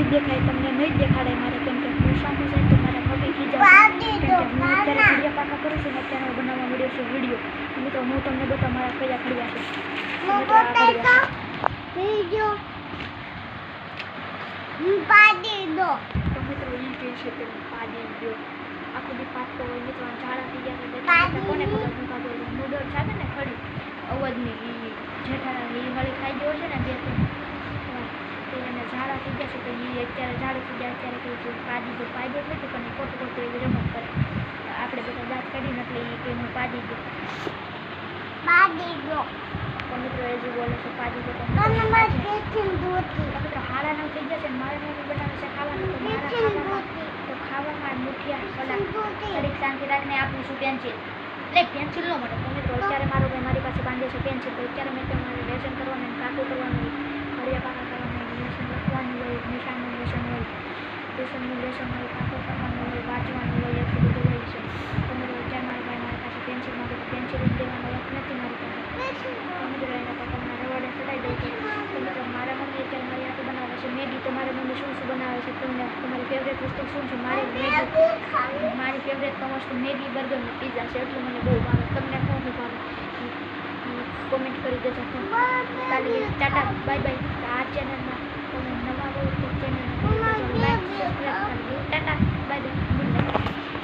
નહીં દેખાય, તમને નહીં દેખાડે મારે, કેમ કે હું સામું છે તો મારા મમ્મી ખીજાશે, કેમ કે હું અત્યારે ખડિયા પાકા કરું છું ને અત્યારે હું બનાવવા મળ્યો છું વિડીયો. મિત્રો હું તમને બતા મારા કયા ખડિયા છે. તો મિત્રો એ કહે છે કે પાડી દો. આખો દી પાકતો હોય મિત્રો, ઝાડા થઈ ગયા છે, કોને ખબર શું ખાતું હોય. નૂડલ છે ને ખડી અવાજની જેઠાણા હળી ખાઈ ગયો છે ને બે તો એને ઝાડા થઈ ગયા છે, તો એ અત્યારે ઝાડું થઈ ગયા અત્યારે કહ્યું છે પાડી દો. પાડ્યો જ નથી પણ ખોટું ખોટું એવી રમત કરે. આપણે બધા દાંત કાઢીને એટલે એ કે હું પાડી દો. તો મિત્રો એ જે બોલે છે પાડી દો. તો મિત્રો 9:30 થઈ ગયા છે. મારે મમ્મી બનાવે છે ખાવાનું, તો મારા તો ખાવામાં મુઠિયા કલાક ઘડીક શાંતિ રાખીને આપું છું પેન્સિલ. એટલે પેન્સિલ ન મળે. તો મિત્રો અત્યારે મારો ભાઈ મારી પાસે બાંધે છે પેન્સિલ. તો અત્યારે મેં તમારે લેસન કરવાનું, કાકું કરવાનું હોય, ઘડિયા પાકા કરવાનું હોય, લેસન લખવાનું હોય, નિશાનનું લેસન હોય, ટ્યુશનનું લેસન હોય, કાકું કરવાનું હોય, વાંચવાનું હોય, એટલું બધું હોય છે. તો મિત્રો અત્યારે મારા ભાઈ મારી પાસે પેન્સિલ માંગે તો પેન્સિલ દેવાનો વખત નથી મારી પાસે. તો મિત્રો એના પપ્પાના રવાડે ચડાવી દઉં છું. તો મિત્રો મારા મમ્મી અત્યારે મારી હાથે બનાવે છે મેગી. તો મારી મમ્મી શું શું બનાવે છે તમને તમારી ફેવરેટ વસ્તુ શું છે? મારી ફેવરેટ તો વસ્તુ મેગી, બર્ગર ને પીઝા છે. એટલું મને બહુ ભાવે. તમને શું ભાવે કોમેન્ટ કરી દેજો. Tata bye bye. આ ચેનલમાં તમે નવા હોય તો ચેનલને લાઈક સબસ્ક્રાઈબ કરી દો. Tata bye bye.